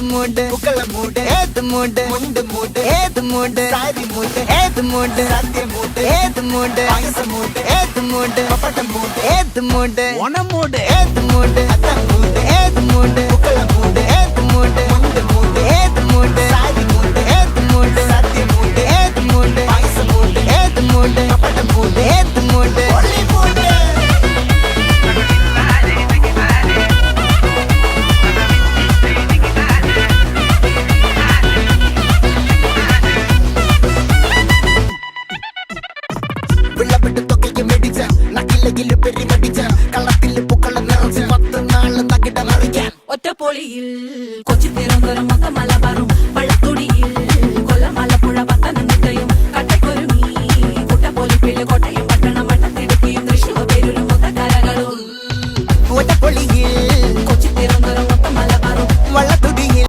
மூடு புக்கல மூடு ஏத்து மூடு முண்டு மூடு ஏத்து மூடு சாரி மூடு ஏத்து மூடு சத்திய மூடு ஏத்து மூடு பாயச மூடு ஏத்து மூடு பப்பட்ட மூடு ஏத்து மூடு ஒன மூடு ஏத்து மூடு அத்த மூடு ஏத்து மூடு புக்கல மூடு ஏத்து மூடு முண்டு மூடு ஏத்து மூடு சாரி மூடு ஏத்து மூடு சத்திய மூடு ஏத்து மூடு பாயச மூடு ஏத்து மூடு பப்பட்ட மூடு ஏத்து மூடு ஒளி மூடு വിളവിട്ട് തൊക്കയ്ക്ക് മെടിച്ച നക്കിലകില് പെരിമടിച്ച കളത്തില് പൂക്കള നിറച്ച് 10 നാള് നകിട മറിക്കാൻ ഒറ്റപ്പൊളിയിൽ കൊച്ചി തിരുവനന്തപുരം മൊത്തമല